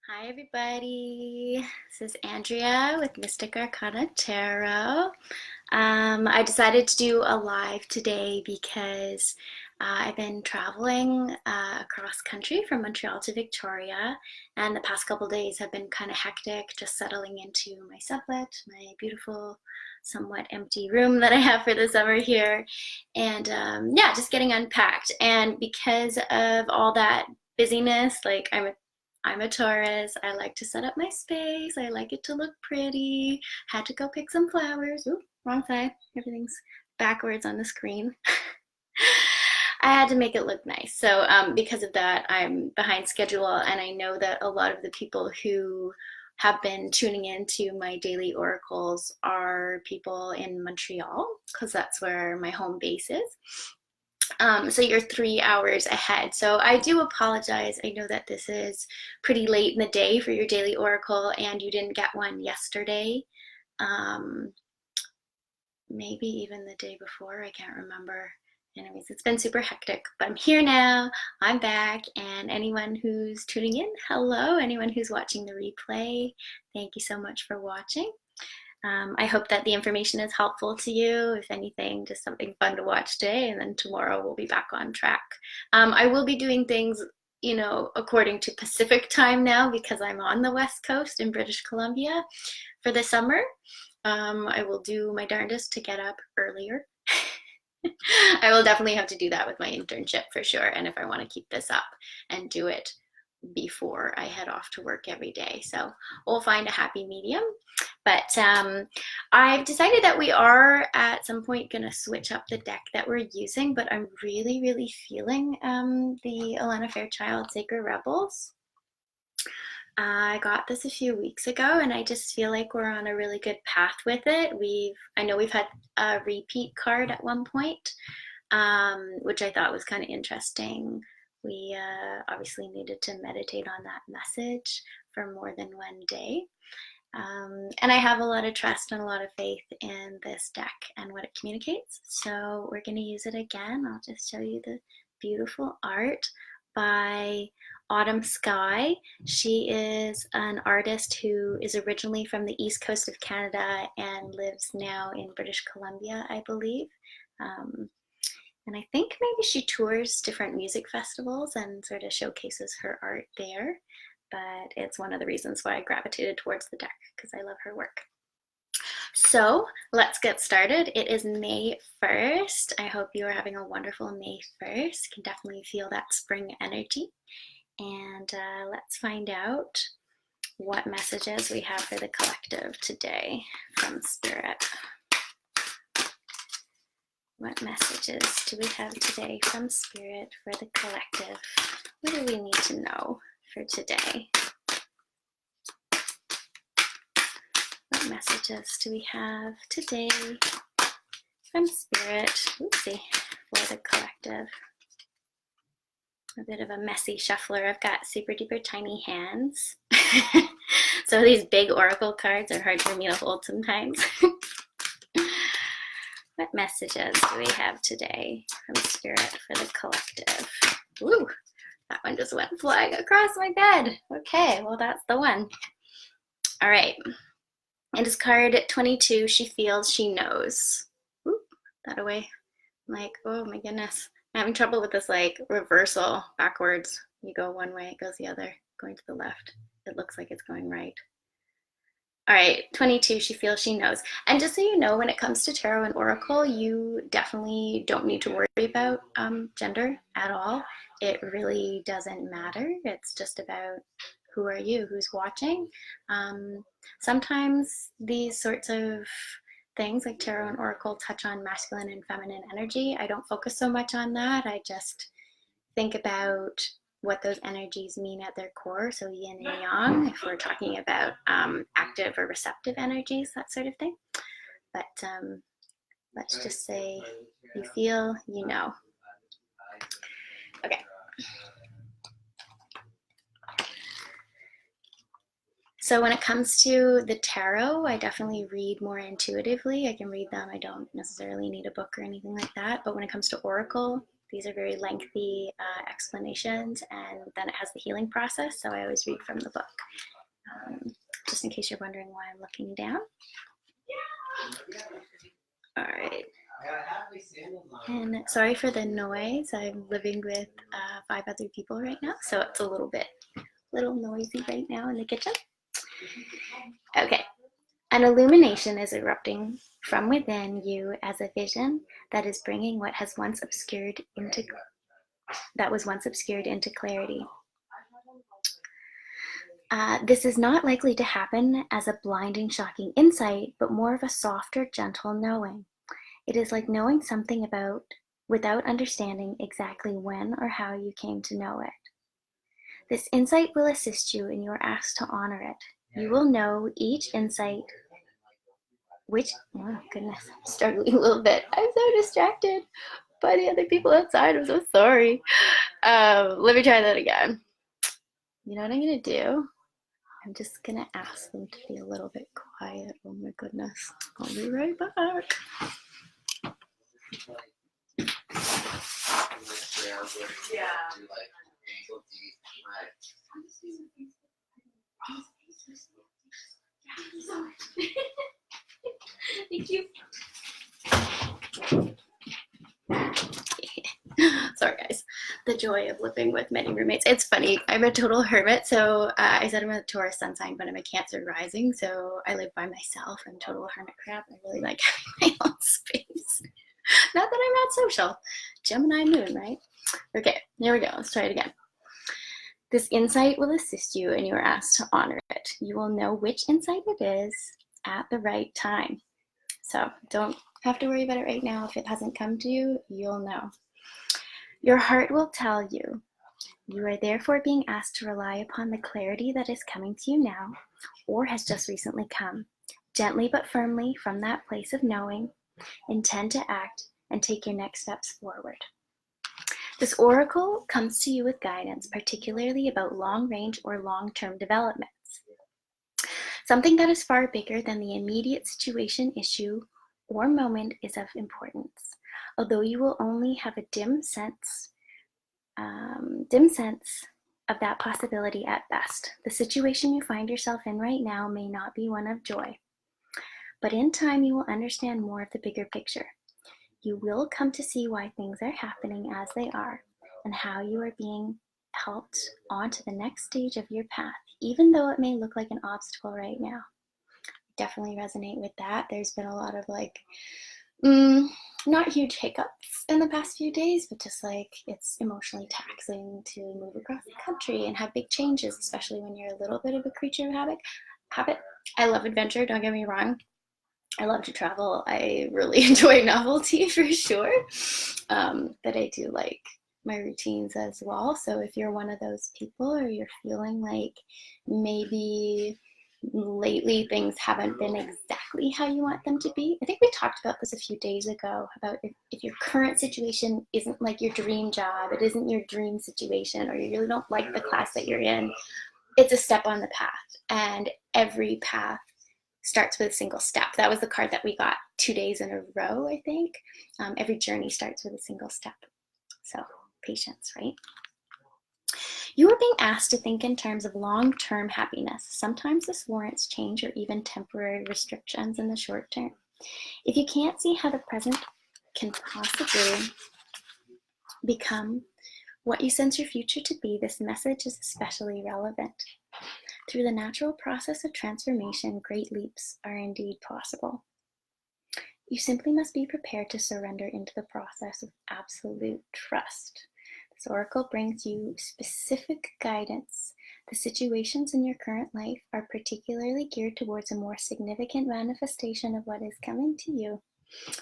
Hi, everybody. This is Andrea with Mystic Arcana Tarot. I decided to do a live today because I've been traveling across country from Montreal to Victoria, and the past couple days have been kind of hectic, just settling into my sublet, my beautiful, somewhat empty room that I have for the summer here, and yeah, just getting unpacked. And because of all that busyness, like I'm a Taurus. I like to set up my space. I like it to look pretty. Had to go pick some flowers. Ooh, wrong side. Everything's backwards on the screen. I had to make it look nice. So because of that, I'm behind schedule, and I know that a lot of the people who have been tuning into my daily oracles are people in Montreal, because that's where my home base is. So you're 3 hours ahead. So I do apologize. I know that this is pretty late in the day for your daily oracle, and you didn't get one yesterday. Maybe even the day before. I can't remember. Anyways, it's been super hectic, but I'm here now. I'm back, and anyone who's tuning in, hello. Anyone who's watching the replay, thank you so much for watching. I hope that the information is helpful to you. If anything, just something fun to watch today, and then tomorrow we'll be back on track. I will be doing things, according to Pacific time now, because I'm on the West Coast in British Columbia for the summer. I will do my darndest to get up earlier. I will definitely have to do that with my internship for sure, and if I want to keep this up and do it before I head off to work every day. So we'll find a happy medium. But I've decided that we are at some point going to switch up the deck that we're using, but I'm really, really feeling the Alana Fairchild Sacred Rebels. I got this a few weeks ago, and I just feel like we're on a really good path with it. I know we've had a repeat card at one point, which I thought was kind of interesting. We obviously needed to meditate on that message for more than one day. And I have a lot of trust and a lot of faith in this deck and what it communicates. So we're going to use it again. I'll just show you the beautiful art by Autumn Sky. She is an artist who is originally from the east coast of Canada and lives now in British Columbia, I believe. And I think maybe she tours different music festivals and sort of showcases her art there. But it's one of the reasons why I gravitated towards the deck, because I love her work. So let's get started. It is May 1st. I hope you are having a wonderful May 1st. You can definitely feel that spring energy. And let's find out what messages we have for the collective today from Spirit. What messages do we have today from Spirit for the collective? What do we need to know for today? What messages do we have today from Spirit, oopsie, for the collective? A bit of a messy shuffler. I've got super duper tiny hands. So these big oracle cards are hard for me to hold sometimes. What messages do we have today from Spirit for the collective? Ooh, that one just went flying across my bed. Okay, well, that's the one. All right. It is card 22. She feels, she knows. Ooh, that away. I'm like, oh my goodness. I'm having trouble with this like reversal backwards. You go one way, it goes the other. Going to the left. It looks like it's going right. All right, 22, she feels, she knows. And just so you know, when it comes to tarot and oracle, you definitely don't need to worry about gender at all. It really doesn't matter. It's just about who are you, who's watching. Sometimes these sorts of things like tarot and oracle touch on masculine and feminine energy. I don't focus so much on that. I just think about what those energies mean at their core, so yin and yang, if we're talking about active or receptive energies, that sort of thing. But let's just say you feel, you know. Okay. So when it comes to the tarot, I definitely read more intuitively. I can read them. I don't necessarily need a book or anything like that. But when it comes to oracle, These are very lengthy explanations, and then it has the healing process, so I always read from the book. Just in case you're wondering why I'm looking down. All right. And sorry for the noise. I'm living with 5 other people right now, so it's a little noisy right now in the kitchen. Okay. An illumination is erupting from within you as a vision that is bringing what was once obscured into clarity. This is not likely to happen as a blinding, shocking insight, but more of a softer, gentle knowing. It is like knowing something without understanding exactly when or how you came to know it. This insight will assist you, and you are asked to honor it. You will know each insight, oh goodness, I'm struggling a little bit. I'm so distracted by the other people outside. I'm so sorry. Let me try that again. You know what I'm gonna do? I'm just gonna ask them to be a little bit quiet. Oh my goodness. I'll be right back. Thank you. Sorry guys, the joy of living with many roommates. It's funny, I'm a total hermit, so I said I'm a Taurus sun sign, but I'm a Cancer rising, so I live by myself. I'm total hermit crap. I really like having my own space. Not that I'm not social. Gemini moon, right? Okay, here we go. Let's try it again. This insight will assist you, and you are asked to honor it. You will know which insight it is at the right time. So don't have to worry about it right now. If it hasn't come to you, you'll know. Your heart will tell you. You are therefore being asked to rely upon the clarity that is coming to you now, or has just recently come. Gently but firmly from that place of knowing, intend to act and take your next steps forward. This oracle comes to you with guidance, particularly about long-range or long-term developments. Something that is far bigger than the immediate situation, issue, or moment is of importance. Although you will only have a dim sense of that possibility at best. The situation you find yourself in right now may not be one of joy, but in time you will understand more of the bigger picture. You will come to see why things are happening as they are, and how you are being helped onto the next stage of your path, even though it may look like an obstacle right now. Definitely resonate with that. There's been a lot of not huge hiccups in the past few days, but just it's emotionally taxing to move across the country and have big changes, especially when you're a little bit of a creature of habit. I love adventure, don't get me wrong. I love to travel. I really enjoy novelty for sure, but I do like my routines as well. So if you're one of those people, or you're feeling like maybe lately things haven't been exactly how you want them to be. I think we talked about this a few days ago, about if your current situation isn't like your dream job, it isn't your dream situation, or you really don't like the class that you're in, it's a step on the path, and every path starts with a single step. That was the card that we got 2 days in a row, I think. Every journey starts with a single step. So patience, right? You are being asked to think in terms of long-term happiness. Sometimes this warrants change or even temporary restrictions in the short term. If you can't see how the present can possibly become what you sense your future to be, this message is especially relevant. Through the natural process of transformation, great leaps are indeed possible. You simply must be prepared to surrender into the process with absolute trust. This oracle brings you specific guidance. The situations in your current life are particularly geared towards a more significant manifestation of what is coming to you,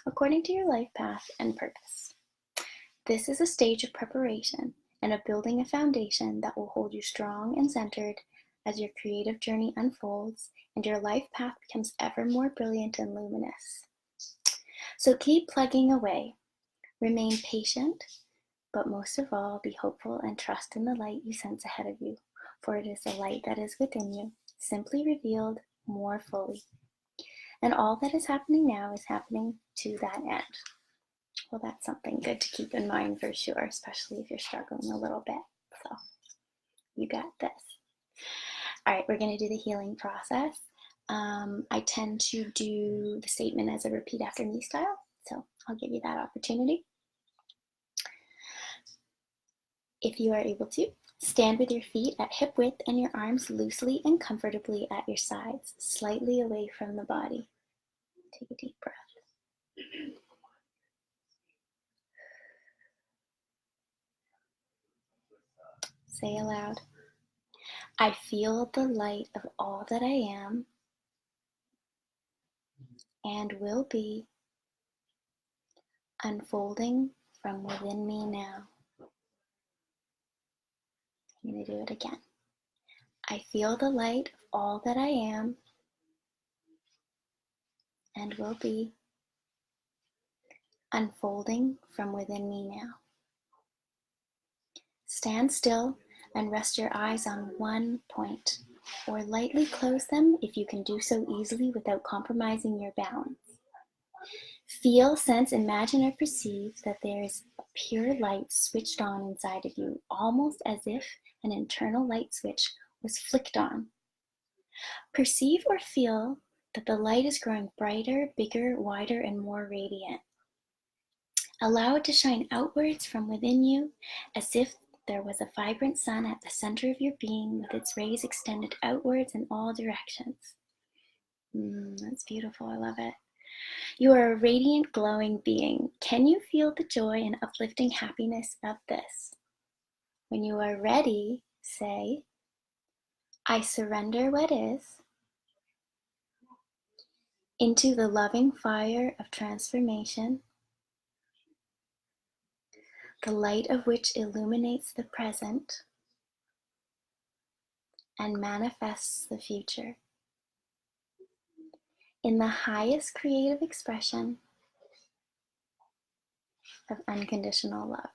according to your life path and purpose. This is a stage of preparation and of building a foundation that will hold you strong and centered as your creative journey unfolds and your life path becomes ever more brilliant and luminous. So keep plugging away. Remain patient, but most of all, be hopeful and trust in the light you sense ahead of you, for it is the light that is within you, simply revealed more fully. And all that is happening now is happening to that end. Well, that's something good to keep in mind for sure, especially if you're struggling a little bit. So you got this. All right, we're going to do the healing process. I tend to do the statement as a repeat after me style, so I'll give you that opportunity. If you are able to, stand with your feet at hip width and your arms loosely and comfortably at your sides, slightly away from the body. Take a deep breath. Say aloud, I feel the light of all that I am and will be unfolding from within me now. I'm going to do it again. I feel the light of all that I am and will be unfolding from within me now. Stand still and rest your eyes on one point, or lightly close them if you can do so easily without compromising your balance. Feel, sense, imagine, or perceive that there is a pure light switched on inside of you, almost as if an internal light switch was flicked on. Perceive or feel that the light is growing brighter, bigger, wider, and more radiant. Allow it to shine outwards from within you as if there was a vibrant sun at the center of your being with its rays extended outwards in all directions. That's beautiful. I love it. You are a radiant, glowing being. Can you feel the joy and uplifting happiness of this? When you are ready, say, I surrender what is into the loving fire of transformation, the light of which illuminates the present and manifests the future. In the highest creative expression of unconditional love.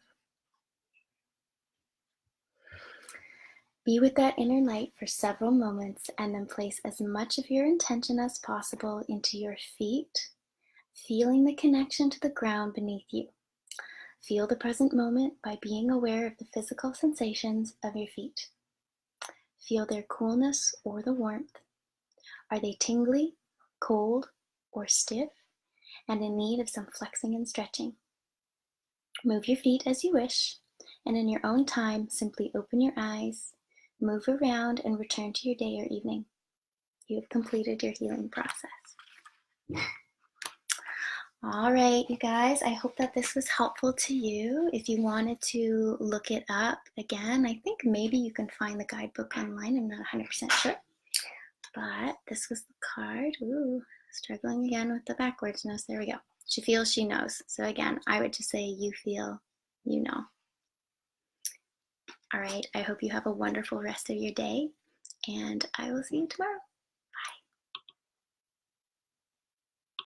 Be with that inner light for several moments and then place as much of your intention as possible into your feet, feeling the connection to the ground beneath you. Feel the present moment by being aware of the physical sensations of your feet. Feel their coolness or the warmth. Are they tingly, cold, or stiff, and in need of some flexing and stretching? Move your feet as you wish, and in your own time, simply open your eyes, move around, and return to your day or evening. You have completed your healing process. All right, you guys, I hope that this was helpful to you. If you wanted to look it up again, I think maybe you can find the guidebook online. I'm not 100% sure. But this was the card. Ooh, struggling again with the backwards nose. There we go. She feels, she knows. So again, I would just say you feel, you know. All right, I hope you have a wonderful rest of your day, and I will see you tomorrow.